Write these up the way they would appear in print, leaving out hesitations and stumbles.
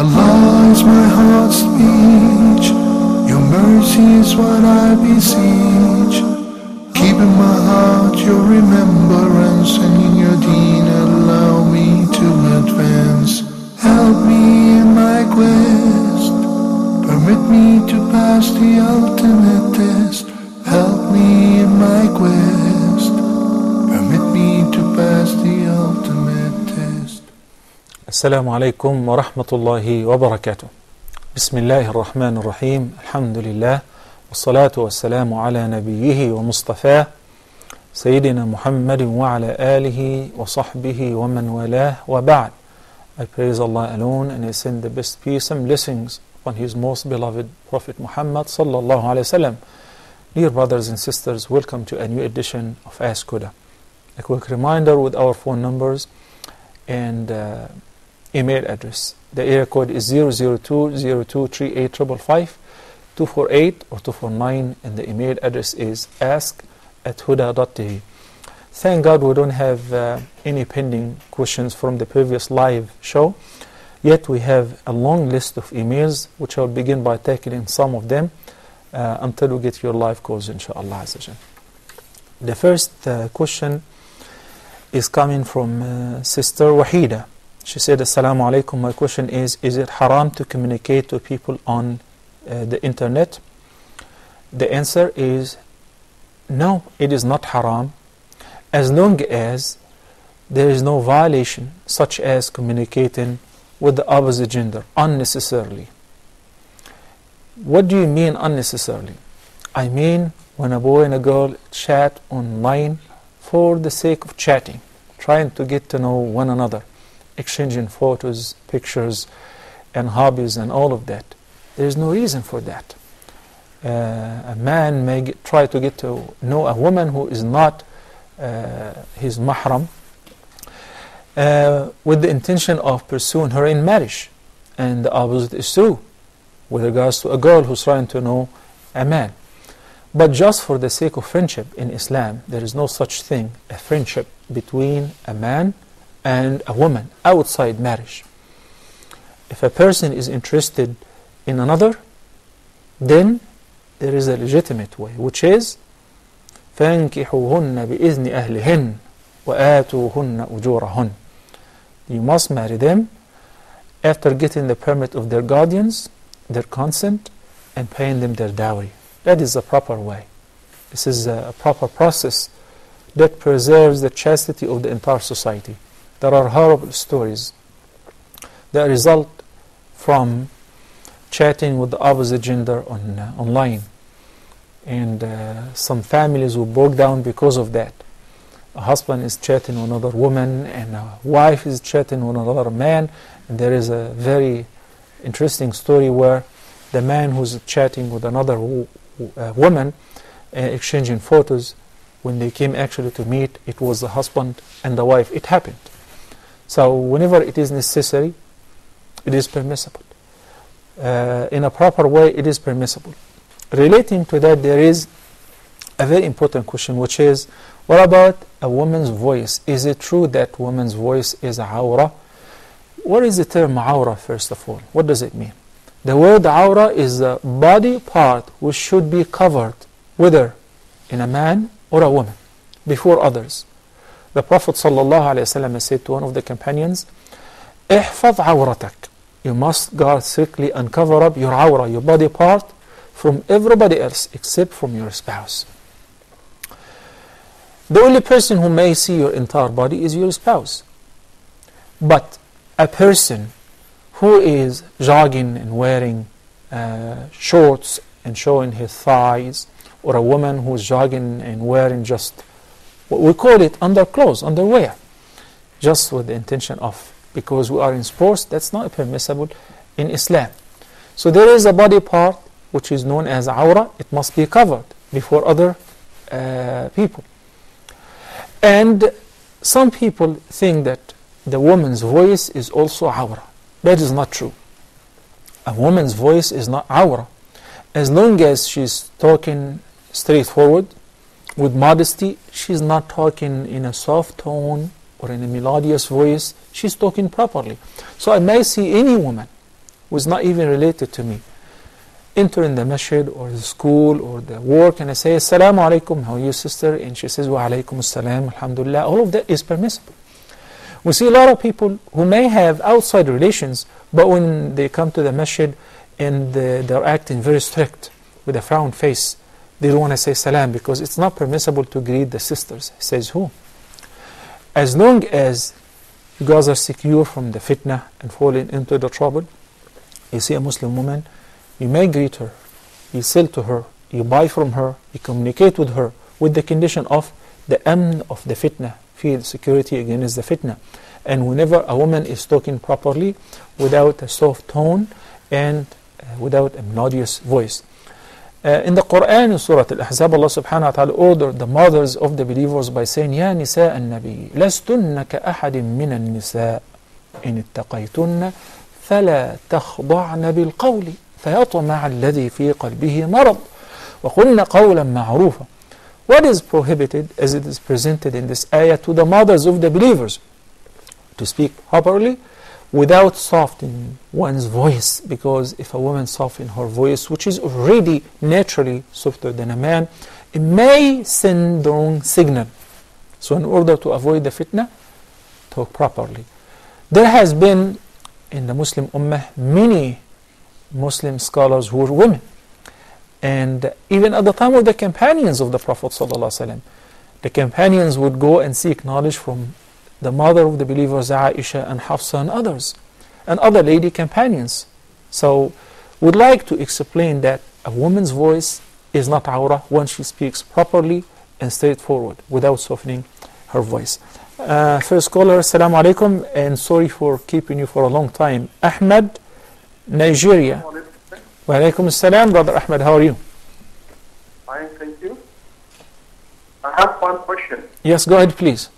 Allah is my heart's speech, your mercy is what I beseech. Keep in my heart your remembrance, and in your deen allow me to advance. Help me in my quest, permit me to pass the ultimate test. Help me in my quest, permit me to pass the ultimate test. Assalamu alaikum wa rahmatullahi wa barakatuh. Bismillahir Rahmanir Rahim. Alhamdulillah. Wassalatu wassalamu ala nabiyyihi wa mustafa Sayyidina Muhammadin wa ala alihi wa sahbihi wa man walah wa ba'd. I praise Allah alone and I send the best peace and blessings upon His most beloved Prophet Muhammad sallallahu alayhi wasallam. Dear brothers and sisters, welcome to a new edition of Ask Huda. A quick reminder with our phone numbers and email address. The area code is 002-0238-555, 248 or 249, and the email address is ask@huda.tv. Thank God we don't have any pending questions from the previous live show, yet we have a long list of emails which I'll begin by tackling some of them until we get your live calls, inshallah. The first question is coming from Sister Wahida. She said, Assalamu alaikum, my question is it haram to communicate to people on the internet? The answer is no, it is not haram, as long as there is no violation, such as communicating with the opposite gender unnecessarily. What do you mean unnecessarily? I mean when a boy and a girl chat online for the sake of chatting, trying to get to know one another, exchanging photos, pictures, and hobbies and all of that. There is no reason for that. A man may try to get to know a woman who is not his mahram with the intention of pursuing her in marriage. And the opposite is true with regards to a girl who's trying to know a man. But just for the sake of friendship in Islam, there is no such thing, a friendship between a man and a woman outside marriage. If a person is interested in another, then there is a legitimate way, which is فَانْكِحُوهُنَّ بِإِذْنِ أَهْلِهِنَّ وَآتُوهُنَّ أُجُورَهُنَّ. You must marry them after getting the permit of their guardians, their consent, and paying them their dowry. That is the proper way. This is a proper process that preserves the chastity of the entire society. There are horrible stories that result from chatting with the opposite gender online. And some families will break down because of that. A husband is chatting with another woman, and a wife is chatting with another man. And there is a very interesting story where the man who's chatting with another woman, exchanging photos, when they came actually to meet, it was the husband and the wife. It happened. So whenever it is necessary, it is permissible. In a proper way, it is permissible. Relating to that, there is a very important question, which is, what about a woman's voice? Is it true that woman's voice is awra? What is the term awra, first of all? What does it mean? The word awra is a body part which should be covered, whether in a man or a woman, before others. The Prophet ﷺ said to one of the companions, احفظ عورتك. You must guard strictly and cover up your awra, your body part, from everybody else except from your spouse. The only person who may see your entire body is your spouse. But a person who is jogging and wearing shorts and showing his thighs, or a woman who is jogging and wearing just what we call it underclothes, underwear, just with the intention of, because we are in sports, that's not permissible in Islam. So there is a body part which is known as awra. It must be covered before other people. And some people think that the woman's voice is also awra. That is not true. A woman's voice is not awra. As long as she's talking straightforward, with modesty, she's not talking in a soft tone or in a melodious voice, she's talking properly. So I may see any woman who is not even related to me, enter in the masjid or the school or the work, and I say, Assalamu alaikum, how are you, sister? And she says, Wa alaikum assalam, alhamdulillah. All of that is permissible. We see a lot of people who may have outside relations, but when they come to the masjid and they're acting very strict with a frown face, they don't want to say salam because it's not permissible to greet the sisters. Says who? As long as you guys are secure from the fitna and falling into the trouble, you see a Muslim woman, you may greet her, you sell to her, you buy from her, you communicate with her, with the condition of the amn of the fitna, feel security against the fitna. And whenever a woman is talking properly, without a soft tone and without a melodious voice. In the Quran, in Surah Al-Ahzab, Allah subhanahu wa ta'ala ordered the mothers of the believers by saying, Ya nisa al-nabi, lastunna ka ahadin min al-nisa, in ittaqaytunna, fala takhda'na bil-qawli, فيطمع الذي في قلبه مرض وقلنا قولا معروفا. What is prohibited, as it is presented in this ayah, to the mothers of the believers? To speak properly without softening one's voice, because if a woman softens her voice, which is already naturally softer than a man, it may send the wrong signal. So in order to avoid the fitna, talk properly. There has been in the Muslim Ummah many Muslim scholars who were women, and even at the time of the companions of the Prophet ﷺ, the companions would go and seek knowledge from the mother of the believers, Aisha and Hafsa and others, and other lady companions. So we'd like to explain that a woman's voice is not awrah when she speaks properly and straightforward without softening her voice. First caller, Assalamu alaikum, and sorry for keeping you for a long time. Ahmed, Nigeria. Wa alaikum assalam, Brother Ahmed, how are you? Fine, thank you. I have one question. Yes, go ahead, please.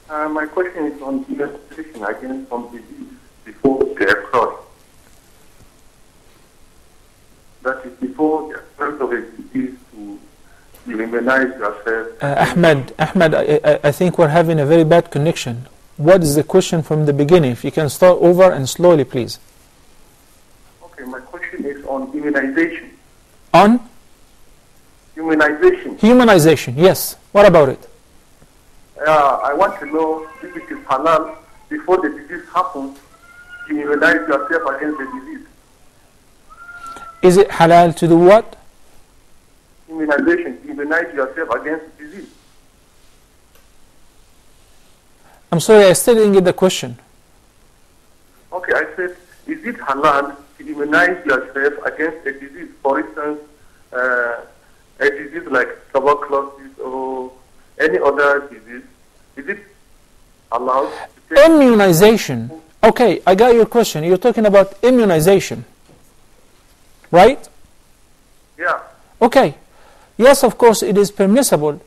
My question is on immunization against some disease before they occur. That is, before the occurrence of a disease, to immunize yourself. Ahmed, I think we're having a very bad connection. What is the question from the beginning? If you can start over and slowly, please. Okay, my question is on immunization. On? Immunization. Humanization, yes. What about it? I want to know if it is halal before the disease happens to immunize yourself against the disease. Is it halal to do what? Immunization, immunize yourself against the disease. I'm sorry, I still didn't get the question. Okay, I said, is it halal to immunize yourself against a disease? For instance, a disease like tuberculosis or any other disease. Is it allowed to take Immunization. Okay, I got your question. You're talking about immunization, right? Yeah. Okay. Yes, of course, it is permissible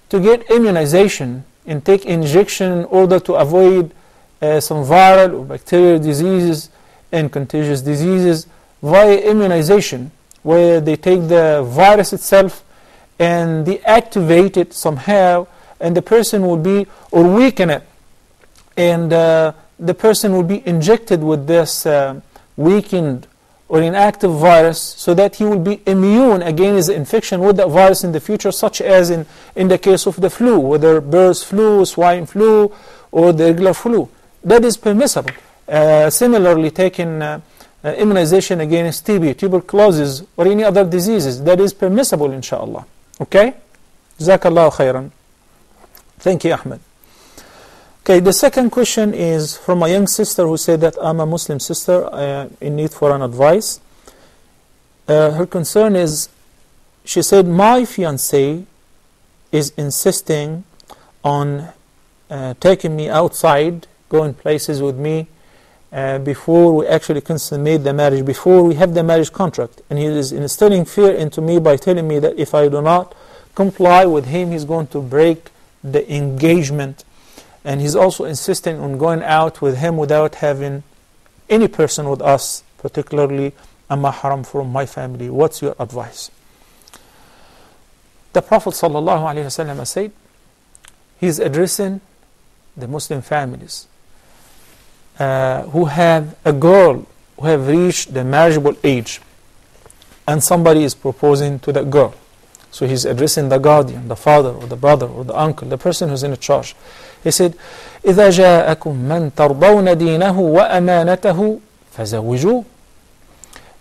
to get immunization and take injection in order to avoid some viral or bacterial diseases and contagious diseases via immunization, where they take the virus itself and deactivate it somehow, and the person will be, or weaken it, and the person will be injected with this weakened or inactive virus, so that he will be immune against infection with the virus in the future, such as in the case of the flu, whether birds flu, swine flu, or the regular flu. That is permissible. Similarly, taking immunization against TB, tuberculosis, or any other diseases, that is permissible, inshallah. Okay? Jazakallahu khairan. Thank you, Ahmed. Okay, the second question is from a young sister who said that I'm a Muslim sister in need for an advice. Her concern is, she said, my fiancé is insisting on taking me outside, going places with me before we actually consummate the marriage, before we have the marriage contract. And he is instilling fear into me by telling me that if I do not comply with him, he's going to break the engagement. And he's also insisting on going out with him without having any person with us, particularly a mahram from my family. What's your advice? The Prophet ﷺ said, he's addressing the Muslim families who have a girl who have reached the marriageable age, and somebody is proposing to that girl. So he's addressing the guardian, the father or the brother or the uncle, the person who's in charge. He said, إِذَا جَاءَكُم مَّن تَرْضَوْنَ دِينَهُ وَأَمَانَتَهُ فَزَوِّجُوهُ.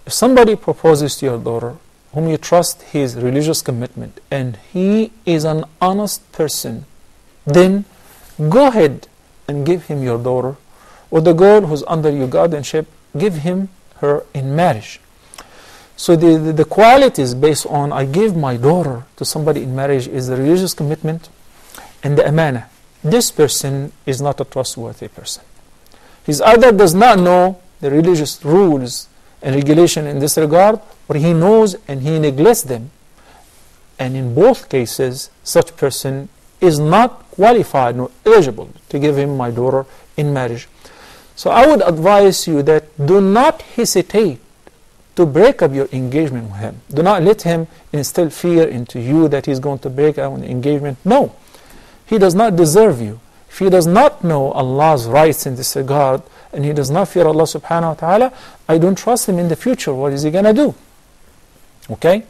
If somebody proposes to your daughter, whom you trust his religious commitment, and he is an honest person, then go ahead and give him your daughter, or the girl who's under your guardianship, give him her in marriage. So the qualities based on I give my daughter to somebody in marriage is the religious commitment and the amana. This person is not a trustworthy person. He either does not know the religious rules and regulation in this regard, or he knows and he neglects them. And in both cases, such person is not qualified nor eligible to give him my daughter in marriage. So I would advise you that do not hesitate to break up your engagement with him. Do not let him instill fear into you that he's going to break up an engagement. No, he does not deserve you. If he does not know Allah's rights in this regard, and he does not fear Allah subhanahu wa ta'ala, I don't trust him in the future. What is he going to do? Okay?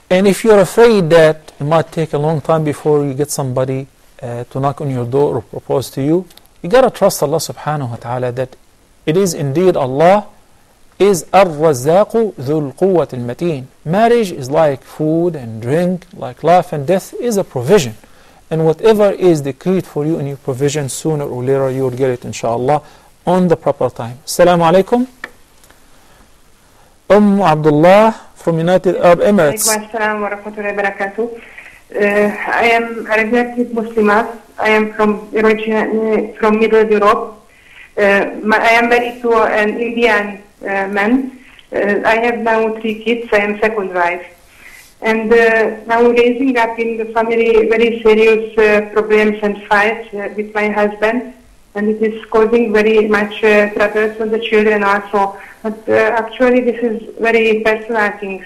And if you're afraid that it might take a long time before you get somebody to knock on your door or propose to you, you got to trust Allah subhanahu wa ta'ala that it is indeed Allah is Ar-Razzaqu Dhul Quwwat al-Mateen. Marriage is like food and drink, like life and death is a provision. And whatever is decreed for you in your provision, sooner or later you will get it inshallah on the proper time. Assalamu alaikum. Abdullah from United Arab Emirates. Assalamu wa rahmatullahi wa barakatuh. I am a registered Muslimah. I am from Middle Europe. I am married to an Indian man. I have now 3 kids. I am second wife. And now raising up in the family very serious problems and fights with my husband. And it is causing very much trouble for the children also. But actually this is very personal things.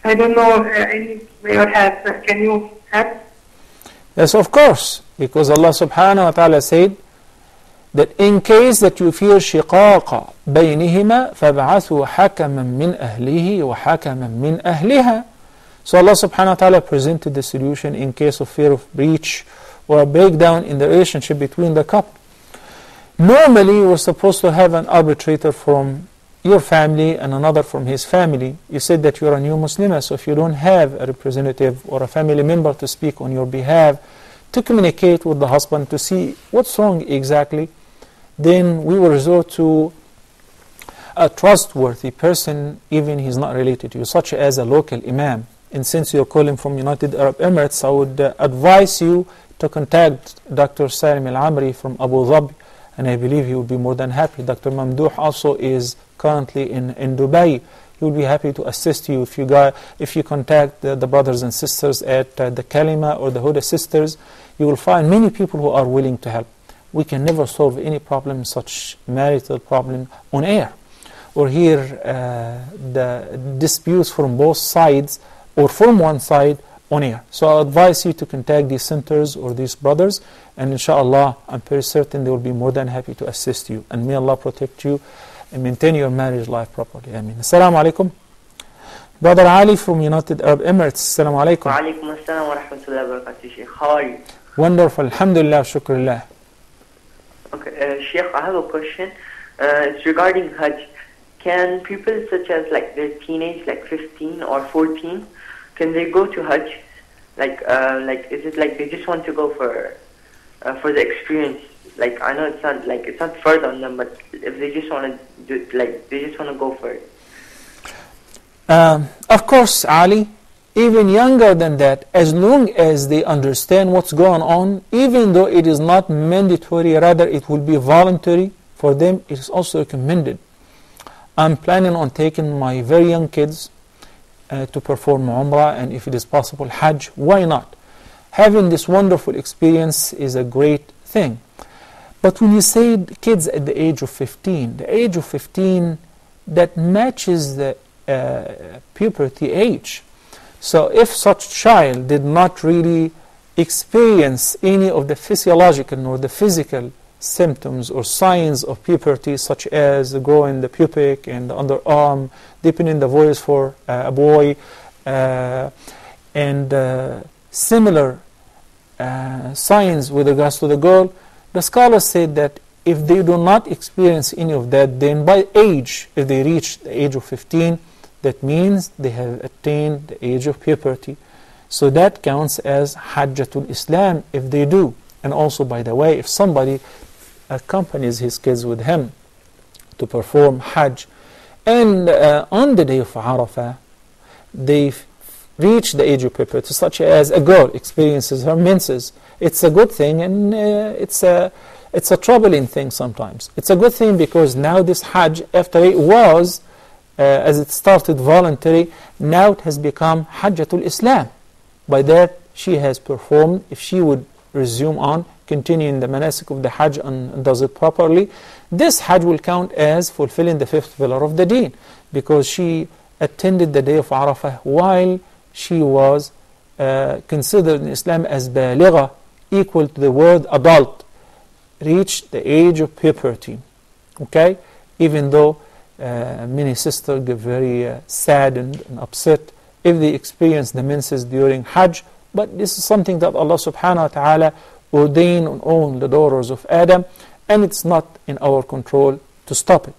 I don't know, I need your help. Can you help? Yes, of course. Because Allah subhanahu wa ta'ala said that in case that you fear shiqaqa baynihima فَابْعَثُوا حَكَمًا مِّنْ أَهْلِهِ وَحَكَمًا مِّن أَهْلِهَا. So Allah subhanahu wa ta'ala presented the solution in case of fear of breach or a breakdown in the relationship between the couple. Normally we're supposed to have an arbitrator from your family and another from his family. You said that you're a new Muslimah, so if you don't have a representative or a family member to speak on your behalf, to communicate with the husband to see what's wrong exactly, then we will resort to a trustworthy person, even he's not related to you, such as a local imam. And since you're calling from United Arab Emirates, I would advise you to contact Dr. Salim Al-Amri from Abu Dhabi, and I believe he would be more than happy. Dr. Mamdouh also is currently in Dubai. He would be happy to assist you if you contact the brothers and sisters at the Kalima or the Huda sisters. You will find many people who are willing to help. We can never solve any problem, such marital problem, on air, or hear the disputes from both sides or from one side on air. So I advise you to contact these centers or these brothers, and inshallah I'm very certain they will be more than happy to assist you, and may Allah protect you and maintain your marriage life properly. Ameen. Assalamu alaikum. Brother Ali from United Arab Emirates. Assalamu alaikum. Wa alaikum assalam wa rahmatullahi wa barakatuh, Sheikh. How are you? Wonderful. Alhamdulillah. Shukrullah. Okay, Sheikh, I have a question. It's regarding Hajj. Can people such as like they're teenage, like 15 or 14, can they go to Hajj? Like is it like they just want to go for the experience? Like I know it's not further on them, but if they just want to do it, like they just want to go for it. Of course, Ali, even younger than that, as long as they understand what's going on, even though it is not mandatory, rather it will be voluntary for them, it is also recommended. I'm planning on taking my very young kids to perform Umrah, and if it is possible, Hajj. Why not? Having this wonderful experience is a great thing. But when you say kids at the age of 15, the age of 15, that matches the puberty age. So if such child did not really experience any of the physiological nor the physical symptoms or signs of puberty, such as growing the pubic and the underarm, deepening the voice for a boy, and similar signs with regards to the girl, the scholars said that if they do not experience any of that, then by age, if they reach the age of 15, that means they have attained the age of puberty. So that counts as Hajjatul Islam if they do. And also, by the way, if somebody accompanies his kids with him to perform Hajj, and on the day of Arafah, they reach the age of puberty, such as a girl experiences her menses, it's a good thing, and it's a troubling thing sometimes. It's a good thing because now this Hajj, after it was, as it started voluntary, now it has become Hajjatul Islam. By that, she has performed, if she would resume on, continuing the manasik of the Hajj and does it properly, this Hajj will count as fulfilling the fifth pillar of the deen, because she attended the day of Arafah while she was considered in Islam as baligha, equal to the word adult, reached the age of puberty. Okay? Even though many sisters get very sad and upset if they experience the menses during Hajj, but this is something that Allah subhanahu wa ta'ala ordained on all the daughters of Adam, and it's not in our control to stop it.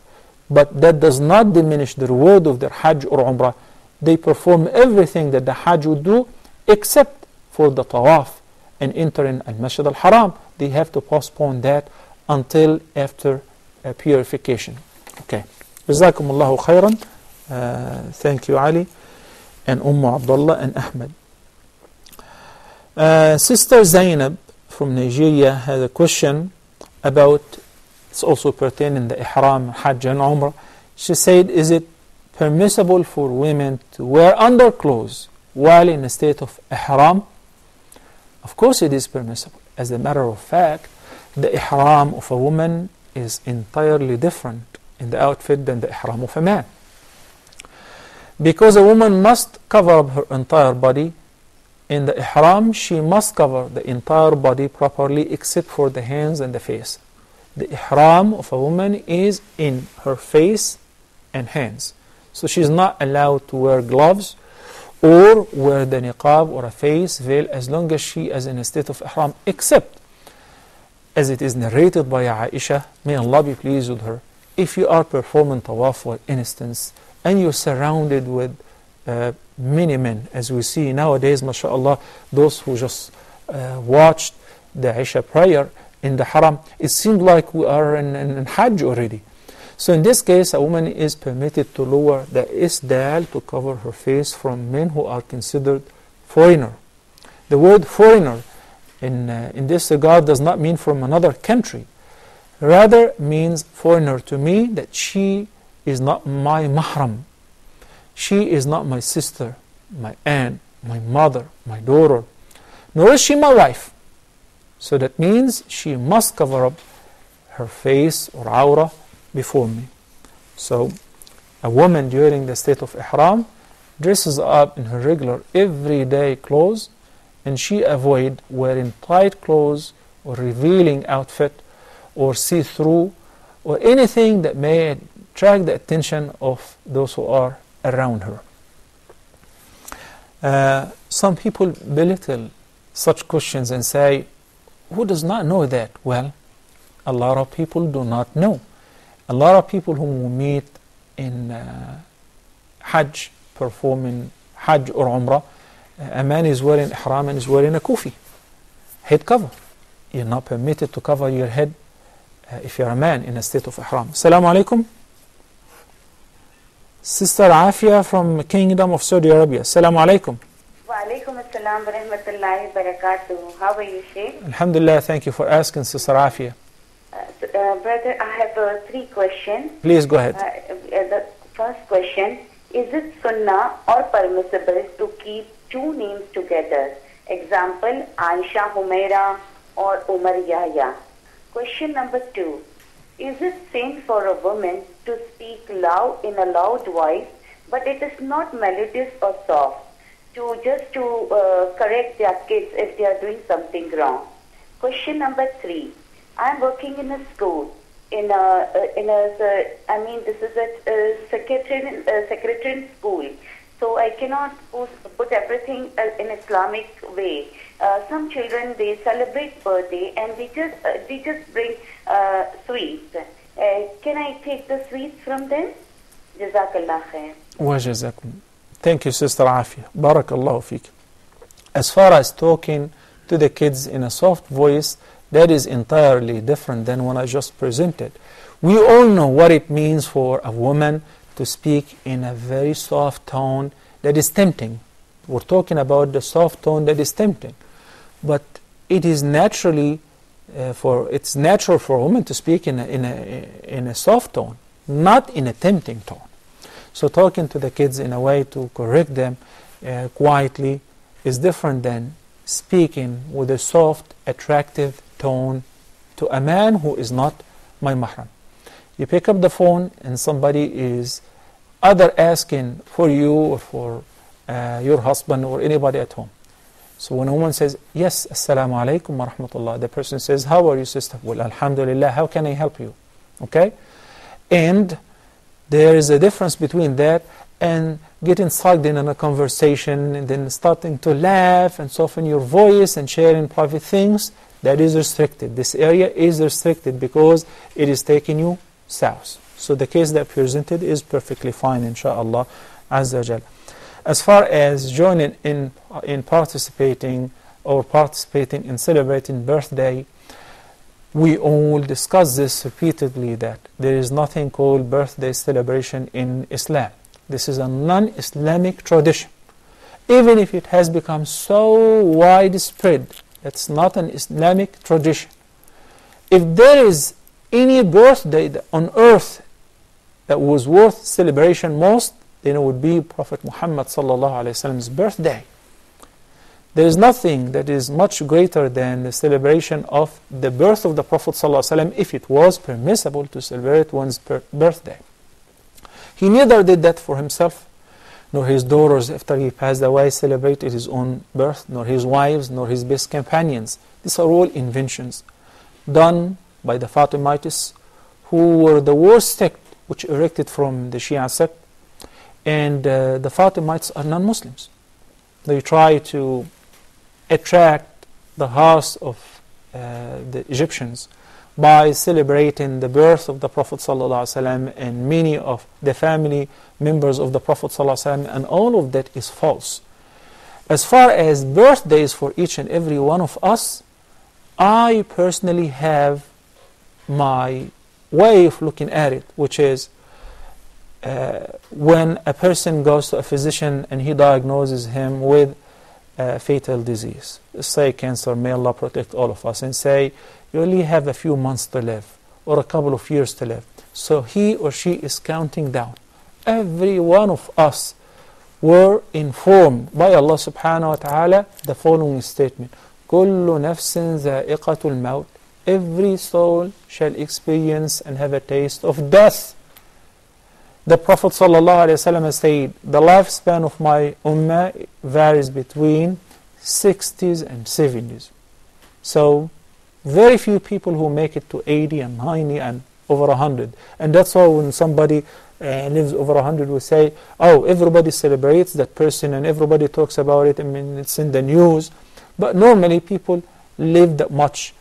But that does not diminish the reward of their Hajj or Umrah. They perform everything that the Hajj would do except for the Tawaf and entering Al-Masjid Al-Haram. They have to postpone that until after purification. Okay. Jazakumullahu khairan. Thank you, Ali and Abdullah and Ahmed. Sister Zainab from Nigeria has a question about, it's also pertaining the Ihram, Hajj and Umrah. She said, is it permissible for women to wear underclothes while in a state of Ihram? Of course it is permissible. As a matter of fact, the Ihram of a woman is entirely different in the outfit than the Ihram of a man. Because a woman must cover up her entire body, in the Ihram she must cover the entire body properly except for the hands and the face. The Ihram of a woman is in her face and hands. So she is not allowed to wear gloves or wear the niqab or a face veil as long as she is in a state of Ihram, except, as it is narrated by Aisha, may Allah be pleased with her, if you are performing tawaf, for instance, and you're surrounded with many men, as we see nowadays, mashallah, those who just watched the Isha prayer in the Haram, it seemed like we are in Hajj already. So in this case, a woman is permitted to lower the isdal to cover her face from men who are considered foreigner. The word foreigner in this regard does not mean from another country. Rather means foreigner to me that she is not my mahram. She is not my sister, my aunt, my mother, my daughter, nor is she my wife. So that means she must cover up her face or aura before me. So a woman during the state of Ihram dresses up in her regular everyday clothes, and she avoid wearing tight clothes or revealing outfit or see-through or anything that may attract the attention of those who are around her. Some people belittle such questions and say, who does not know that? Well, a lot of people do not know. A lot of people whom we meet in Hajj, performing Hajj or Umrah, a man is wearing ihram and is wearing a kufi, head cover. You're not permitted to cover your head if you're a man in a state of ihram. Assalamu alaikum. Sister Afia from Kingdom of Saudi Arabia. Assalamu alaikum. Wa alaikum assalam wa rahmatullahi wa barakatuh. How are you, Sheikh? Alhamdulillah, thank you for asking, Sister Afia. Brother, I have 3 questions. Please go ahead. The first question, is it sunnah or permissible to keep 2 names together? Example, Aisha Humaira or Umar Yahya. Question number 2, is it sin for a woman to speak loud in a loud voice, but it is not melodious or soft, to correct their kids if they are doing something wrong? Question number 3, I'm working in a school. This is a secretarian school. So I cannot put everything in Islamic way. Some children, they celebrate birthday and they just bring sweets. Can I take the sweets from them? Jazakallah khair. وجزاكم. Thank you, Sister Afia. Barakallahu fik. As far as talking to the kids in a soft voice, that is entirely different than what I just presented. We all know what it means for a woman to speak in a very soft tone that is tempting. We're talking about the soft tone that is tempting. But it is natural for a woman to speak in a soft tone, not in a tempting tone. So talking to the kids in a way to correct them quietly is different than speaking with a soft, attractive tone to a man who is not my mahram. You pick up the phone and somebody is either asking for you or for your husband or anybody at home. So when a woman says, yes, assalamu alaikum wa rahmatullah, the person says, how are you, sister? Well, alhamdulillah, how can I help you? Okay? And there is a difference between that and getting sucked in a conversation and then starting to laugh and soften your voice and sharing private things. That is restricted. This area is restricted because it is taking you south. So the case that presented is perfectly fine, inshaAllah Azza wa Jal. As far as joining in participating in celebrating birthday, we all discuss this repeatedly, that there is nothing called birthday celebration in Islam. This is a non-Islamic tradition. Even if it has become so widespread, it's not an Islamic tradition. If there is any birthday on earth that was worth celebration most, then it would be Prophet Muhammad sallallahu alaihi wasallam's birthday. There is nothing that is much greater than the celebration of the birth of the Prophet sallallahu alaihi wasallam if it was permissible to celebrate one's birthday. He neither did that for himself, nor his daughters after he passed away celebrated his own birth, nor his wives, nor his best companions. These are all inventions done by the Fatimites, who were the worst sect which erected from the Shia sect. And the Fatimites are non-Muslims. They try to attract the hearts of the Egyptians by celebrating the birth of the Prophet ﷺ and many of the family members of the Prophet ﷺ, and all of that is false. As far as birthdays for each and every one of us, I personally have my way of looking at it, which is when a person goes to a physician and he diagnoses him with a fatal disease, say cancer, may Allah protect all of us, and say you only have a few months to live or a couple of years to live. So he or she is counting down. Every one of us were informed by Allah subhanahu wa ta'ala the following statement: كُلُّ نَفْسٍ ذَائِقَةُ الْمَوْتِ. Every soul shall experience and have a taste of death. The Prophet ﷺ has said, the lifespan of my ummah varies between 60s and 70s. So, very few people who make it to 80 and 90 and over 100. And that's why when somebody lives over 100, we say, oh, everybody celebrates that person and everybody talks about it. I mean, it's in the news. But normally people live that much.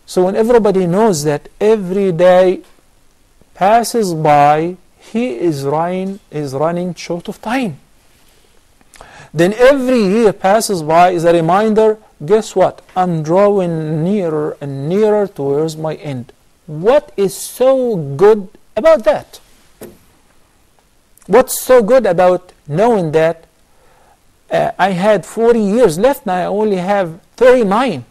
So when everybody knows that every day passes by, he is running short of time. Then every year passes by is a reminder, guess what? I'm drawing nearer and nearer towards my end. What is so good about that? What's so good about knowing that I had 40 years left, now I only have 39,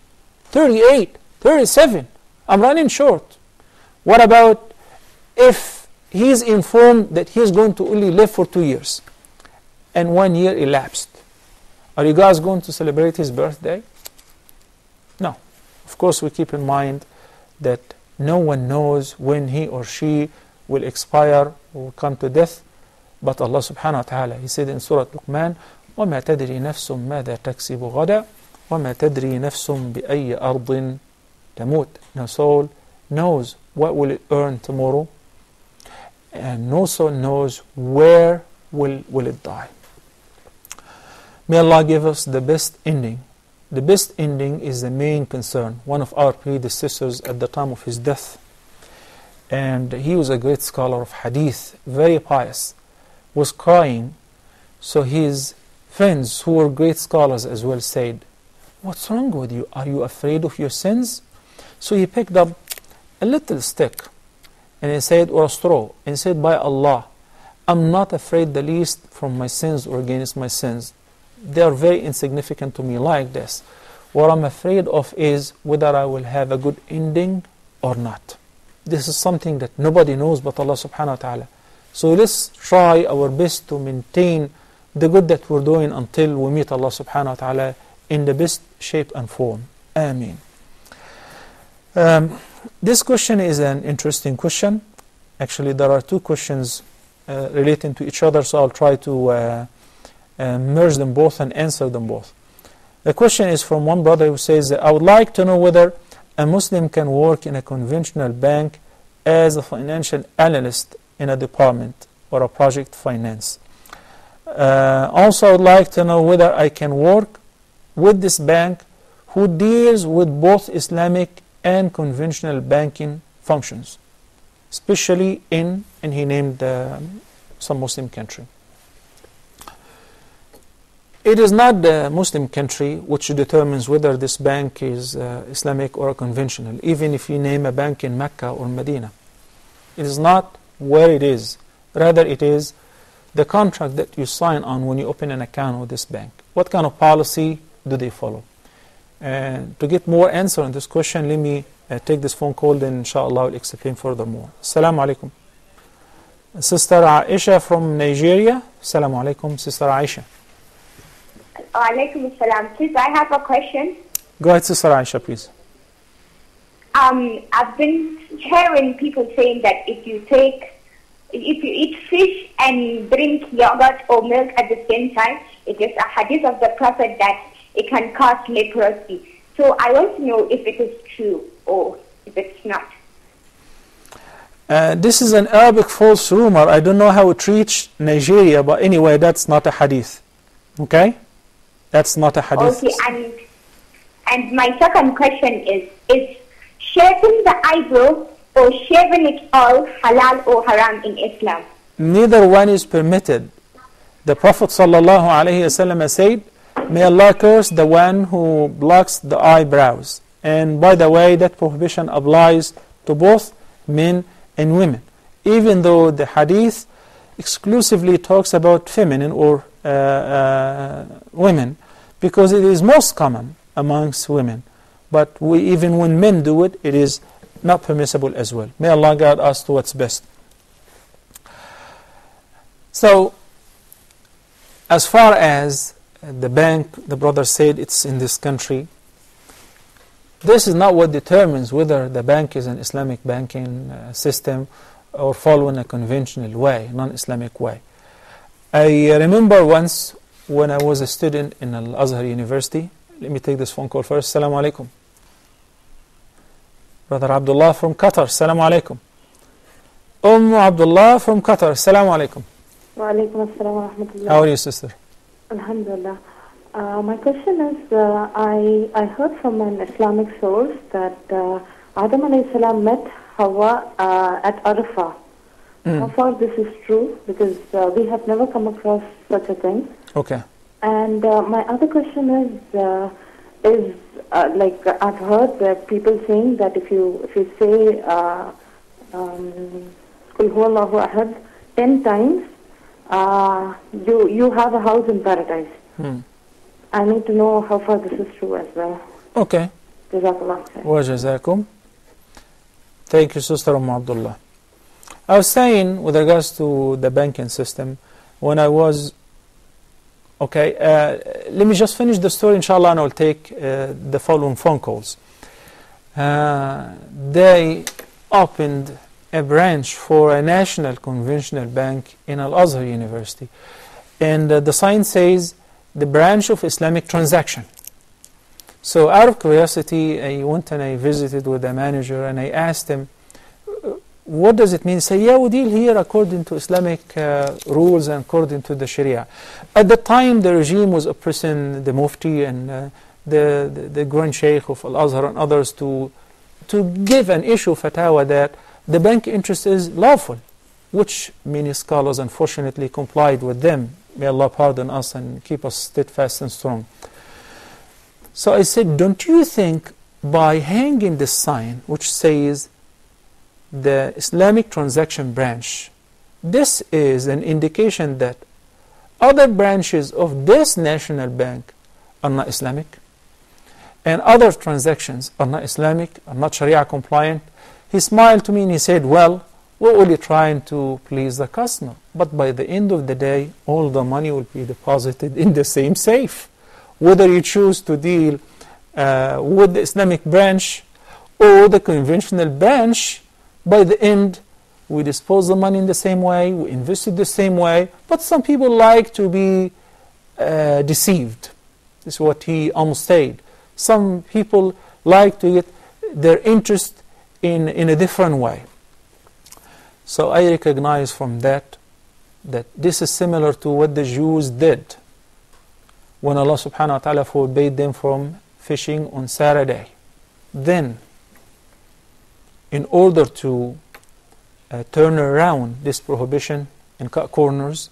38, 37. I'm running short. What about if he's informed that he's going to only live for 2 years and 1 year elapsed? Are you guys going to celebrate his birthday? No. Of course, we keep in mind that no one knows when he or she will expire or come to death, but Allah subhanahu wa ta'ala, He said in Surah Luqman, وَمَا تَدْرِي نَفْسٌ مَاذَا تَكْسِبُ غَدًا وَمَا تَدْرِي نَفْسٌ بِأَيِّ أَرْضٍ تَمُوتُ. No soul knows what will it earn tomorrow, and no soul knows where will it die. May Allah give us the best ending. The best ending is the main concern. One of our predecessors at the time of his death, and he was a great scholar of hadith, very pious, was crying. So his friends, who were great scholars as well, said, "What's wrong with you? Are you afraid of your sins?" So he picked up a little stick and he said, or a straw, and he said, "By Allah, I'm not afraid the least from my sins or against my sins. They are very insignificant to me like this. What I'm afraid of is whether I will have a good ending or not." This is something that nobody knows but Allah subhanahu wa ta'ala. So let's try our best to maintain the good that we're doing until we meet Allah subhanahu wa ta'ala in the best shape and form. Ameen. This question is an interesting question. Actually, there are two questions relating to each other, so I'll try to merge them both and answer them both. The question is from one brother who says, "I would like to know whether a Muslim can work in a conventional bank as a financial analyst in a department or a project finance. Also, I would like to know whether I can work with this bank who deals with both Islamic and conventional banking functions, especially in," and he named some Muslim country. It is not the Muslim country which determines whether this bank is Islamic or conventional, even if you name a bank in Mecca or Medina. It is not where it is. Rather, it is the contract that you sign on when you open an account with this bank. What kind of policy do they follow? And to get more answer on this question, let me take this phone call, then inshallah I'll explain furthermore. Assalamu alaikum. Sister Aisha from Nigeria. Assalamu alaikum, Sister Aisha. Alaikum assalam. Please, I have a question. Go ahead, Sister Aisha, please. I've been hearing people saying that if you eat fish and drink yogurt or milk at the same time, it is a hadith of the Prophet that it can cause leprosy. So I want to know if it is true or if it's not. This is an Arabic false rumor. I don't know how it reached Nigeria, but anyway, that's not a hadith. Okay? That's not a hadith. Okay, and my second question is shaving the eyebrow or shaving it all halal or haram in Islam? Neither one is permitted. The Prophet ﷺ said, "May Allah curse the one who blocks the eyebrows." And by the way, that prohibition applies to both men and women, even though the hadith exclusively talks about feminine or women, because it is most common amongst women. But even when men do it, it is not permissible as well. May Allah guide us to what's best. So, as far as the bank, the brother said it's in this country, this is not what determines whether the bank is an Islamic banking system or following a conventional way, non-Islamic way. I remember once when I was a student in Al-Azhar University. Let me take this phone call first. Assalamu alaikum. Brother Abdullah from Qatar. Assalamu alaikum. Abdullah from Qatar. Assalamu alaikum. Wa alaikum assalam wa rahmatullah. How are you, sister? Alhamdulillah. My question is, I heard from an Islamic source that Adam alayhi salam met Hawa at Arafah. How far this is true? Because we have never come across such a thing. Okay. And my other question is like I've heard that people saying that if you say Qul huwallahu ahad 10 times, you have a house in paradise. I need to know how far this is true as well. Okay. Jazakallah khair. Wa jazakum. Thank you, Sister Abdullah. I was saying with regards to the banking system, when I was let me just finish the story, inshallah, and I'll take the following phone calls. They opened a branch for a national conventional bank in Al-Azhar University. And the sign says, the branch of Islamic transaction. So out of curiosity, I went and I visited with the manager and I asked him, what does it mean? He said, yeah, we deal here according to Islamic rules and according to the Sharia. At the time, the regime was oppressing the Mufti and the Grand Sheikh of Al-Azhar and others to give an issue fatwa that the bank interest is lawful, which many scholars unfortunately complied with them. May Allah pardon us and keep us steadfast and strong. So I said, don't you think by hanging this sign which says the Islamic transaction branch, this is an indication that other branches of this national bank are not Islamic and other transactions are not Islamic, are not Sharia compliant? He smiled to me and he said, well, we're only trying to please the customer, but by the end of the day all the money will be deposited in the same safe. Whether you choose to deal with the Islamic branch or the conventional branch, by the end we dispose the money in the same way, we invest it the same way, but some people like to be deceived. This is what he almost said. Some people like to get their interest in a different way. So I recognize from that this is similar to what the Jews did when Allah subhanahu wa ta'ala forbade them from fishing on Saturday. Then, in order to turn around this prohibition and cut corners,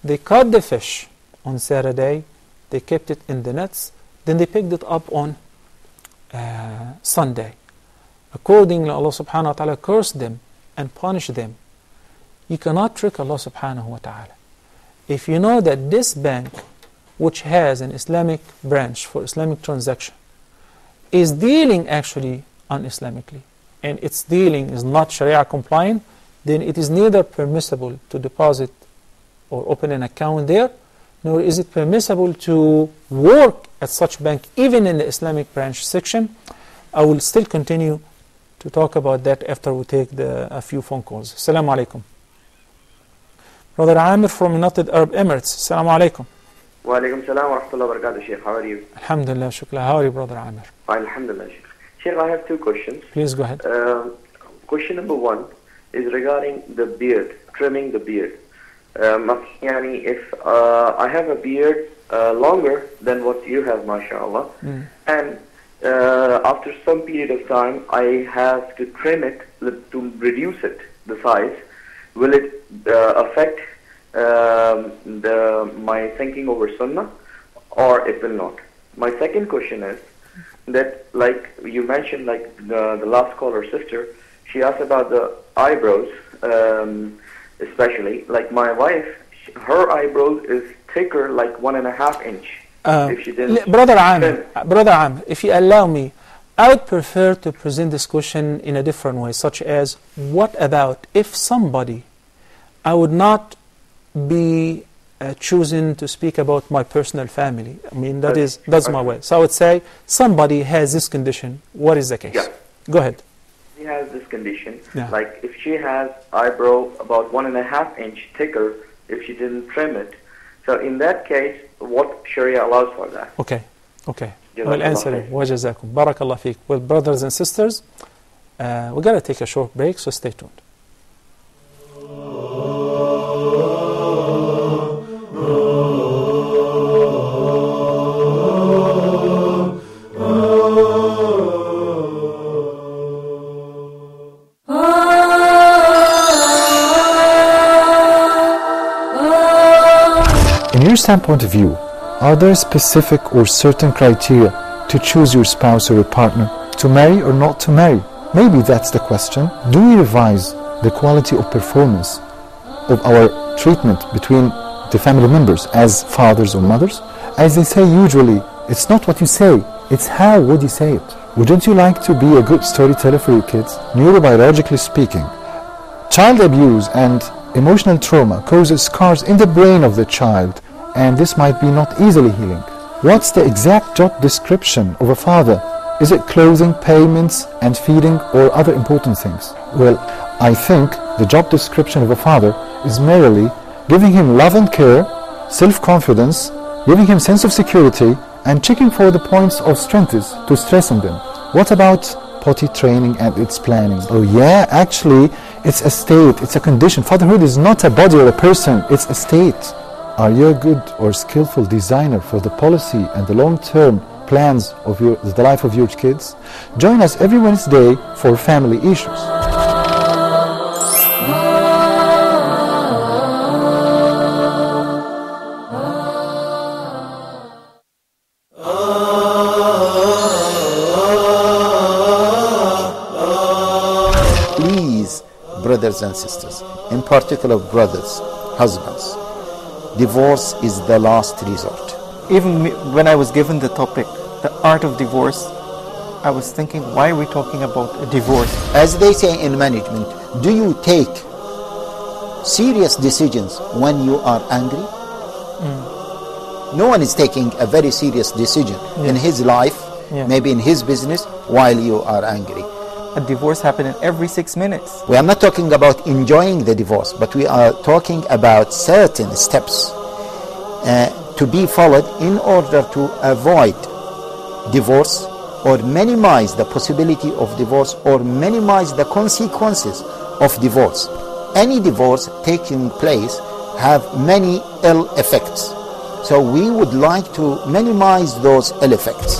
they caught the fish on Saturday, they kept it in the nets, then they picked it up on Sunday. Accordingly, Allah subhanahu wa ta'ala cursed them and punished them. You cannot trick Allah subhanahu wa ta'ala. If you know that this bank, which has an Islamic branch for Islamic transaction, is dealing actually un-Islamically, and its dealing is not Sharia compliant, then it is neither permissible to deposit or open an account there, nor is it permissible to work at such bank, even in the Islamic branch section. I will still continue to talk about that after we take a few phone calls. Assalamu alaikum. Brother Amir from United Arab Emirates. Assalamu alaikum. Wa alaikum salam wa rahmatullahi wa barakatuh, Sheikh. How are you? Alhamdulillah, shukla. How are you, Brother Amir? Fine, alhamdulillah, Sheikh. Sheikh, I have two questions. Please go ahead. Question number one is regarding the beard, trimming the beard. Yani, if I have a beard longer than what you have, mashallah, and after some period of time I have to trim it to reduce it, the size, will it affect my thinking over sunnah, or it will not? My second question is that, like you mentioned, like the last caller sister, she asked about the eyebrows, especially. Like my wife, her eyebrows is thicker, like 1.5 inch. If she didn't. Brother Amir, if you allow me, I would prefer to present this question in a different way, such as, what about if somebody, I would not be choosing to speak about my personal family. I mean, that's my way. So I would say, somebody has this condition. What is the case? Yeah. Go ahead. She has this condition. Yeah. Like if she has eyebrow about 1.5 inch thicker, if she didn't trim it. So in that case, what Sharia allows for that? Okay. We'll answer it. Wajazakum. Barakallah feek. Well, brothers and sisters, we got to take a short break, so stay tuned. In your standpoint of view, are there specific or certain criteria to choose your spouse or your partner, to marry or not to marry? Maybe that's the question. Do we revise the quality of performance of our treatment between the family members as fathers or mothers? As they say usually, it's not what you say, it's how would you say it. Wouldn't you like to be a good storyteller for your kids? Neurobiologically speaking, child abuse and emotional trauma causes scars in the brain of the child, and this might be not easily healing. What's the exact job description of a father? Is it clothing, payments, and feeding, or other important things? Well, I think the job description of a father is merely giving him love and care, self-confidence, giving him sense of security, and checking for the points of strengths to stress on them. What about potty training and its planning? Oh yeah, actually it's a state, it's a condition. Fatherhood is not a body or a person, it's a state. Are you a good or skillful designer for the policy and the long-term plans of the life of your kids? Join us every Wednesday for family issues. Please, brothers and sisters, in particular brothers, husbands, divorce is the last resort. Even when I was given the topic, the art of divorce, I was thinking, why are we talking about a divorce? As they say in management, do you take serious decisions when you are angry? No one is taking a very serious decision in his life, maybe in his business, while you are angry. A divorce happening every 6 minutes. We are not talking about enjoying the divorce, but we are talking about certain steps to be followed in order to avoid divorce or minimize the possibility of divorce or minimize the consequences of divorce. Any divorce taking place have many ill effects. So we would like to minimize those ill effects.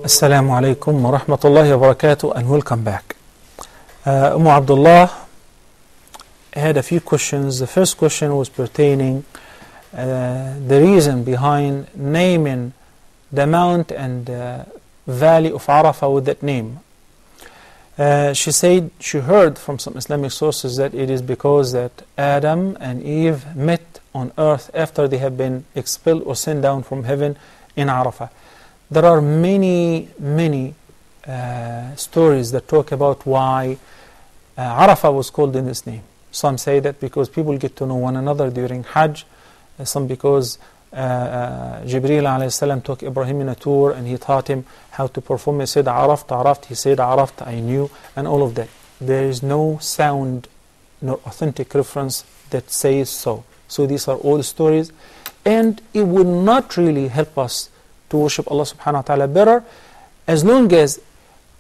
Assalamu alaikum wa rahmatullahi wa barakatuh, and welcome back. Abdullah had a few questions. The first question was pertaining the reason behind naming the mount and valley of Arafah with that name. She said she heard from some Islamic sources that it is because that Adam and Eve met on earth after they have been expelled or sent down from heaven in Arafah. There are many stories that talk about why Arafah was called in this name. Some say that because people get to know one another during Hajj, some because Jibreel alayhi salam took Ibrahim in a tour and he taught him how to perform. He said Araft, he said Araft, I knew, and all of that. There is no sound nor authentic reference that says so. So these are all stories, and it would not really help us to worship Allah subhanahu wa ta'ala better as long as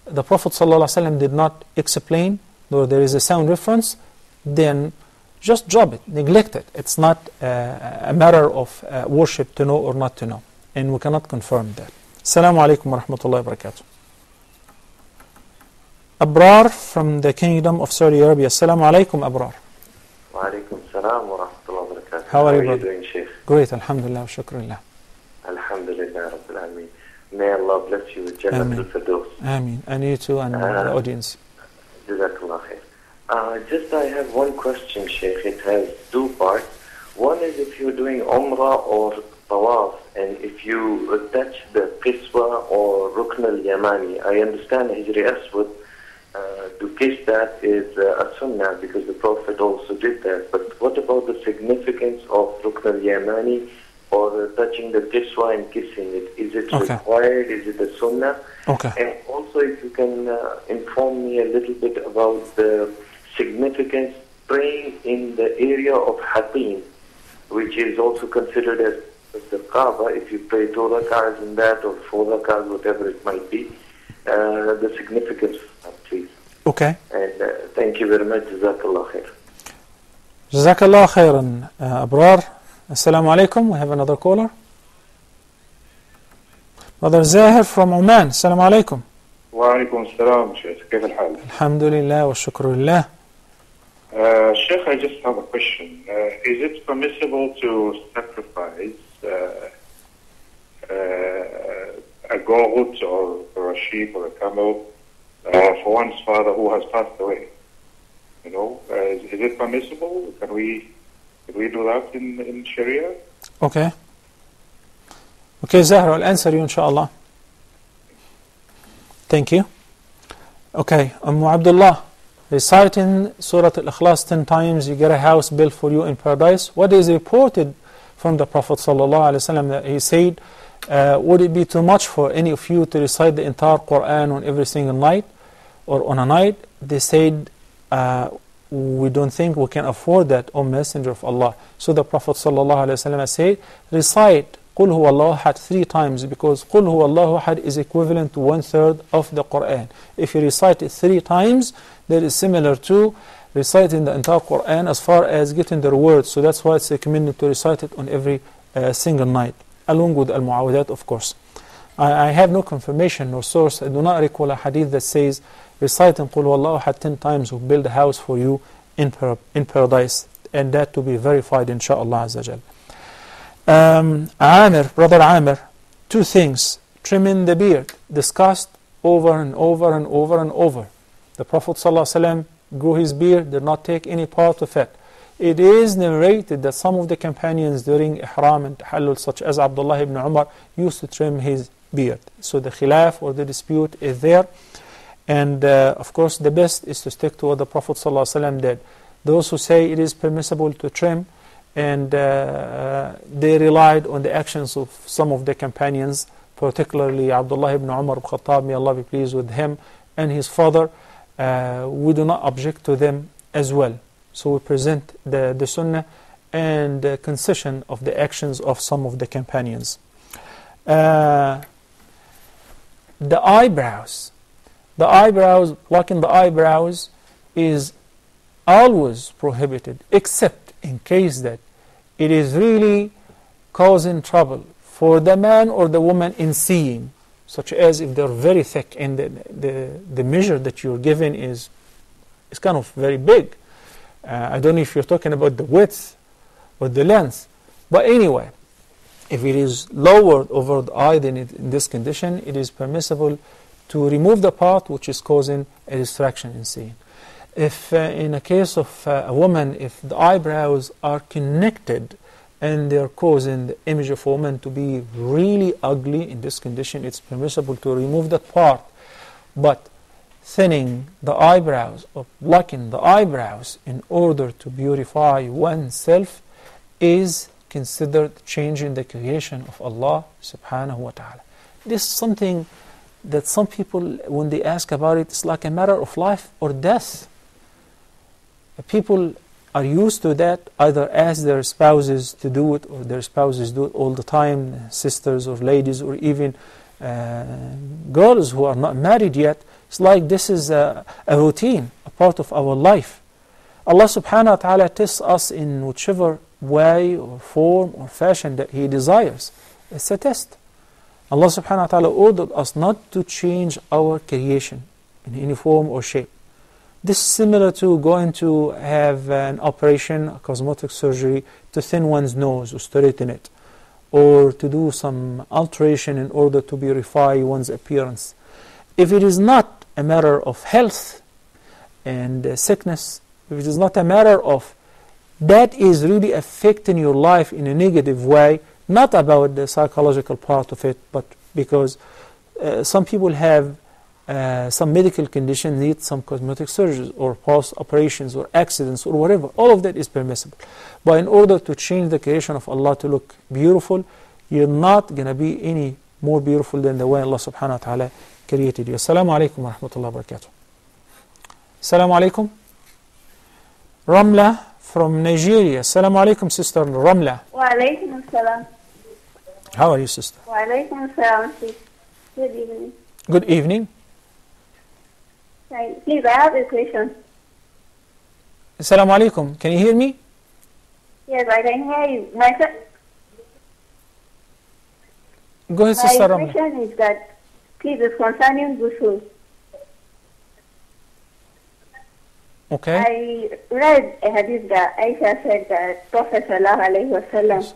the Prophet sallallahu alaihi wasallam did not explain, nor there is a sound reference, then just drop it, neglect it. It's not a matter of worship to know or not to know, and we cannot confirm that. Assalamu alaikum wa rahmatullahi wa barakatuh. Abrar from the Kingdom of Saudi Arabia. Assalamu alaikum, Abrar. Wa alaikum salam wa rahmatullahi wa barakatuh. How are you doing, Sheikh? Great, alhamdulillah, wa shukrullah. Alhamdulillah Rabbil Alameen. May Allah bless you with Jannah al-Firdaus. Ameen. And you too, and the audience. Jazakallah khair. Just I have one question, Sheikh. It has two parts. One is if you're doing Umrah or Tawaf, and if you touch the Qiswa or Rukn al-Yamani. I understand Hijri Aswad, to kiss that is a sunnah because the Prophet also did that. But what about the significance of Rukn al-Yamani or touching the Qiswa and kissing it? Is it required? Is it a sunnah? Okay. And also if you can inform me a little bit about the significance praying in the area of Hatim, which is also considered as the Kaaba. If you pray 2 rak'ahs in that or 4 rak'ahs, whatever it might be, the significance, please. Okay. And thank you very much. Jazakallah khair. Jazakallah khairan, Abrar. Assalamu alaikum. We have another caller. Brother Zahir from Oman. Assalamu alaikum. Wa alaikum assalam, Sheikh. كيف الحال? Alhamdulillah wa shukrillah. Sheikh, I just have a question. Is it permissible to sacrifice a goat or a sheep or a camel for one's father who has passed away? You know, is it permissible? Can we do that in Sharia? Okay. Okay, Zahra, I'll answer you inshallah. Thank you. Okay, Abdullah, reciting Surah Al-Ikhlas 10 times, you get a house built for you in paradise. What is reported from the Prophet ﷺ that he said, would it be too much for any of you to recite the entire Quran on every single night or on a night? They said, we don't think we can afford that, O Messenger of Allah. So the Prophet ﷺ said, recite Qul huwa Allahu ahad 3 times, because Qul huwa Allahu ahad is equivalent to 1/3 of the Quran. If you recite it 3 times, that is similar to reciting the entire Quran as far as getting the words. So that's why it's recommended to recite it on every single night, along with al-mu'awadat, of course. I have no confirmation nor source. I do not recall a hadith that says reciting Qul huwallahu ahad 10 times will build a house for you in paradise, and that to be verified inshaAllah Azza Jal. Brother Amir, 2 things. Trimming the beard, discussed over and over and over and over. The Prophet ﷺ grew his beard, did not take any part of it. It is narrated that some of the companions during Ihram and Tahallul, such as Abdullah ibn Umar, used to trim his beard. So the khilaf or the dispute is there. And of course the best is to stick to what the Prophet ﷺ did. Those who say it is permissible to trim, and they relied on the actions of some of the companions, particularly Abdullah ibn Umar al-Khattab, may Allah be pleased with him, and his father. We do not object to them as well. So we present the sunnah and the concession of the actions of some of the companions. The eyebrows, plucking the eyebrows is always prohibited, except in case that it is really causing trouble for the man or the woman in seeing, such as if they're very thick and the measure that you're given is kind of very big. I don't know if you're talking about the width or the length, but anyway, if it is lowered over the eye, then in this condition it is permissible to remove the part which is causing a distraction in seeing. If in a case of a woman, if the eyebrows are connected and they're causing the image of a woman to be really ugly, in this condition it's permissible to remove that part. But thinning the eyebrows or blocking the eyebrows in order to beautify oneself is considered changing the creation of Allah subhanahu wa ta'ala. This is something that some people, when they ask about it, it's like a matter of life or death. People are used to that, either ask their spouses to do it or their spouses do it all the time, sisters or ladies or even girls who are not married yet. It's like this is a routine, a part of our life. Allah subhanahu wa ta'ala tests us in whichever way or form or fashion that He desires. It's a test. Allah subhanahu wa ta'ala ordered us not to change our creation in any form or shape. This is similar to going to have an operation, a cosmetic surgery, to thin one's nose or straighten it, or to do some alteration in order to beautify one's appearance. If it is not a matter of health and sickness, if it is not a matter of that is really affecting your life in a negative way, not about the psychological part of it, but because some people have some medical condition, need some cosmetic surgeries or post-operations or accidents or whatever. All of that is permissible. But in order to change the creation of Allah to look beautiful, you're not going to be any more beautiful than the way Allah subhanahu wa ta'ala created you. Assalamu alaikum wa rahmatullahi wa barakatuh. Assalamu alaikum. Ramla from Nigeria. Assalamu alaikum, Sister Ramla. Wa alaikum assalam. How are you, sister? Wa alaikum assalam. Good evening. Good evening. Please, I have a question. Assalamu alaikum. Can you hear me? Yes, I can hear you. Go ahead, Sister Ramla. My question is that, please, it's concerning ghusl. Okay. I read a hadith that Aisha said that Prophet ﷺ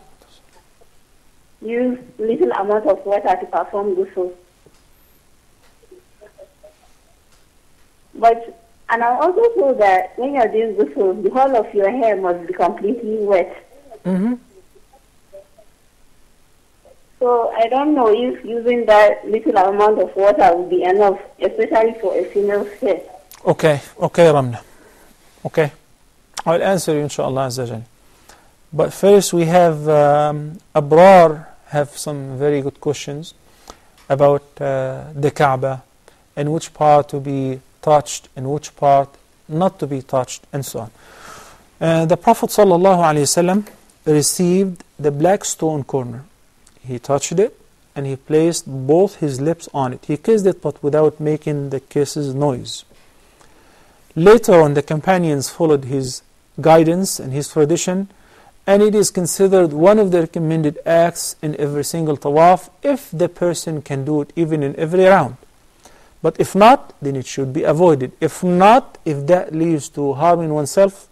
used little amount of water to perform ghusl. And I also told that when you're doing ghusl, the whole of your hair must be completely wet. Mm-hmm. So I don't know if using that little amount of water would be enough, especially for a female's hair. Okay, Ramna. Okay. I'll answer you inshallah Azza Jal. But first we have Abrar have some very good questions about the Kaaba and which part to be touched and which part not to be touched and so on. The Prophet ﷺ received the black stone corner. He touched it and he placed both his lips on it. He kissed it but without making the kisses noise. Later on, the companions followed his guidance and his tradition, and it is considered one of the recommended acts in every single tawaf if the person can do it even in every round. But if not, then it should be avoided. If not, if that leads to harming oneself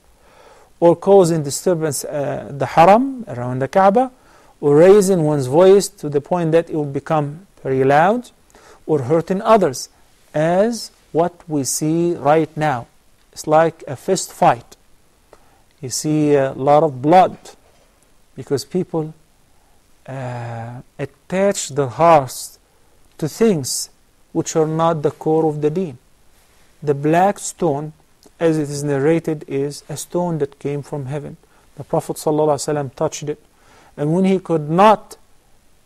or causing disturbance the haram around the Kaaba, or raising one's voice to the point that it will become very loud or hurting others, as what we see right now. It's like a fist fight. You see a lot of blood because people attach their hearts to things which are not the core of the deen. The black stone, as it is narrated, is a stone that came from heaven. The Prophet ﷺ touched it, and when he could not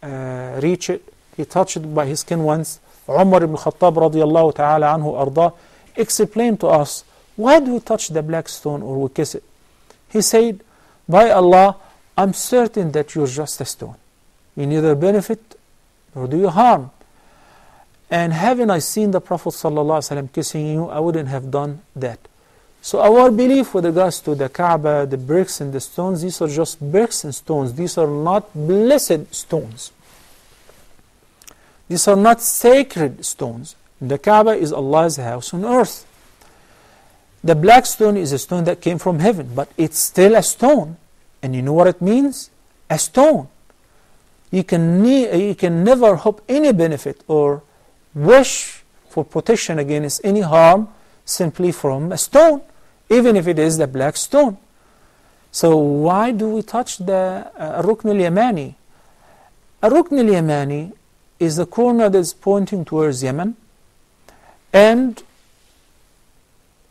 reach it, he touched it by his skin once. Umar ibn Khattab radiyallahu ta'ala anhu arda explained to us, why do we touch the black stone or we kiss it? He said, by Allah, I'm certain that you're just a stone. You neither benefit nor do you harm. And having I seen the Prophet ﷺ kissing you, I wouldn't have done that. So our belief with regards to the Kaaba, the bricks and the stones, these are just bricks and stones. These are not blessed stones. These are not sacred stones. The Kaaba is Allah's house on earth. The black stone is a stone that came from heaven, but it's still a stone. And you know what it means? A stone. You can never hope any benefit or wish for protection against any harm simply from a stone, even if it is the black stone. So why do we touch the Rukn al-Yamani? A Rukn al-Yamani is the corner that is pointing towards Yemen, and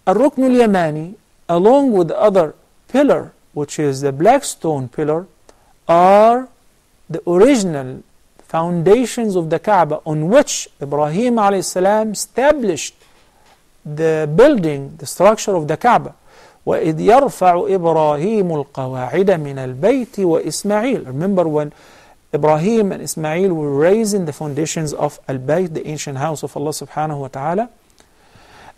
a Rukn al-Yamani, along with the other pillar, which is the black stone pillar, are the original foundations of the Kaaba on which Ibrahim a.s. established the building, the structure of the Kaaba. وَإِذْ يَرْفَعُ إِبْرَاهِيمُ الْقَوَاعِدَ مِنَ الْبَيْتِ وَإِسْمَعِيلُ. Remember when Ibrahim and Ismail were raising the foundations of Al-Bayt, the ancient house of Allah subhanahu wa ta'ala.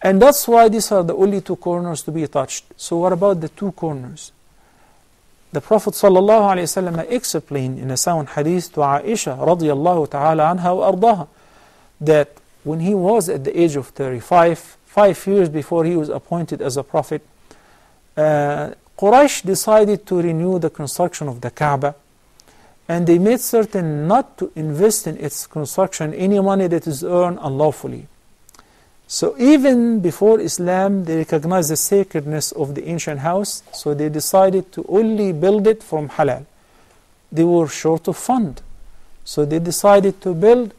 And that's why these are the only two corners to be touched. So what about the two corners? The Prophet ﷺ explained in a sound hadith to Aisha radiyallahu ta'ala anha wa ardaha that when he was at the age of 35, 5 years before he was appointed as a prophet, Quraysh decided to renew the construction of the Kaaba, and they made certain not to invest in its construction any money that is earned unlawfully. So even before Islam, they recognized the sacredness of the ancient house, so they decided to only build it from halal. They were short of fund, so they decided to build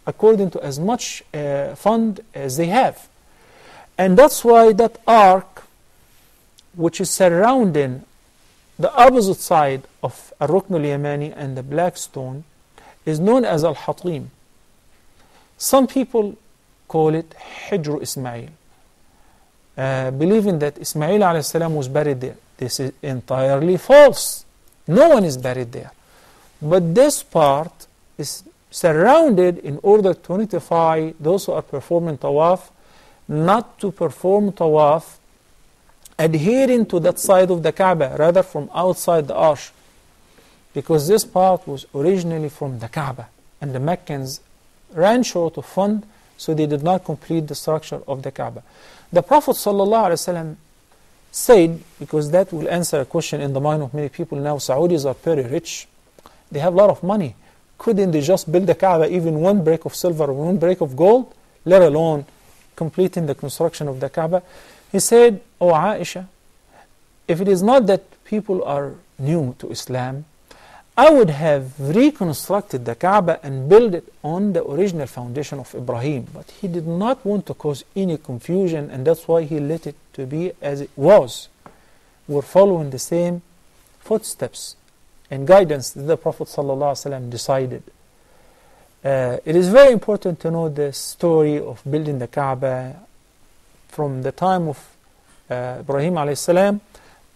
according to as much fund as they have. And that's why that ark, which is surrounding the opposite side of Ar-Rukn al-Yamani and the black stone, is known as Al-Hatim. Some people call it Hijr Ismail, believing that Ismail a.s. was buried there. This is entirely false. No one is buried there. But this part is surrounded in order to notify those who are performing tawaf not to perform tawaf adhering to that side of the Kaaba, rather from outside the arch, because this part was originally from the Kaaba, and the Meccans ran short of fund, so they did not complete the structure of the Kaaba. The Prophet ﷺ said, because that will answer a question in the mind of many people now, Saudis are very rich, they have a lot of money, couldn't they just build the Kaaba even one brick of silver or one brick of gold, let alone completing the construction of the Kaaba? He said, "O Aisha, if it is not that people are new to Islam, I would have reconstructed the Kaaba and built it on the original foundation of Ibrahim." But he did not want to cause any confusion, and that's why he let it to be as it was. We're following the same footsteps and guidance that the Prophet ﷺ decided. It is very important to know the story of building the Kaaba from the time of Ibrahim a.s.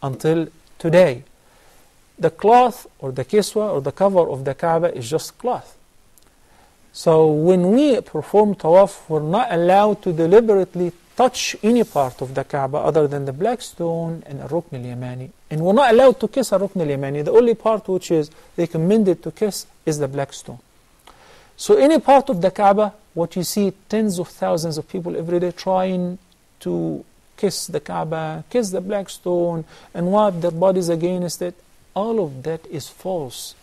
until today. The cloth or the kiswa or the cover of the Kaaba is just cloth. So when we perform tawaf, we're not allowed to deliberately touch any part of the Kaaba other than the black stone and a Rukn al-Yamani. And we're not allowed to kiss a Rukn al-Yamani. The only part which is recommended to kiss is the black stone. So any part of the Kaaba, what you see tens of thousands of people every day trying to kiss the Kaaba, kiss the black stone, and wipe their bodies against it, all of that is false.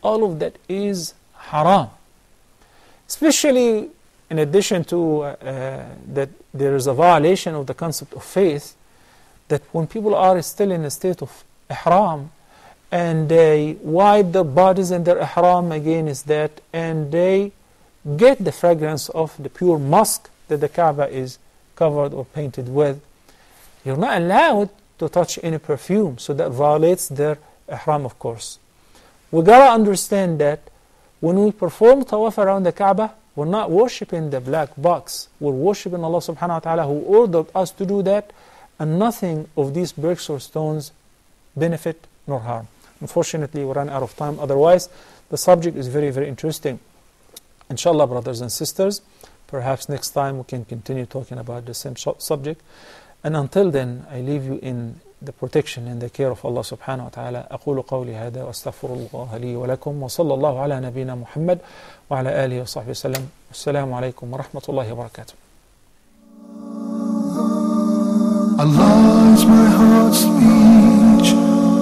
All of that is haram. Especially in addition to that there is a violation of the concept of faith, that when people are still in a state of ihram, and they wipe their bodies and their ihram against that, and they get the fragrance of the pure musk that the Kaaba is covered or painted with, you're not allowed to touch any perfume, so that violates their ihram, of course. We gotta understand that when we perform tawaf around the Kaaba, we're not worshipping the black box. We're worshipping Allah subhanahu wa ta'ala, who ordered us to do that, and nothing of these bricks or stones benefit nor harm. Unfortunately, we ran out of time. Otherwise, the subject is very, very interesting. Inshallah, brothers and sisters, perhaps next time we can continue talking about the same subject. And until then, I leave you in the protection and the care of Allah subhanahu wa ta'ala. أقول قولي هذا وأستغفر الله لي ولكم وصلى الله على نبينا محمد وعلى آله وصحبه وسلم. والسلام عليكم ورحمة الله وبركاته. Allah is my heart's speech.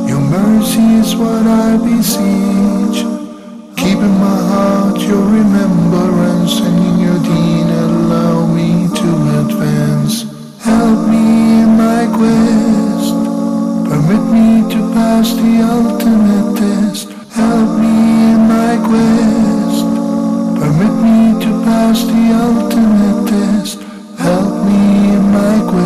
Your mercy is what I beseech. Keep in my heart your remembrance, and in your deen allow me to advance. Help me in my quest. Permit me to pass the ultimate test. Help me in my quest. Permit me to pass the ultimate test. Help me in my quest.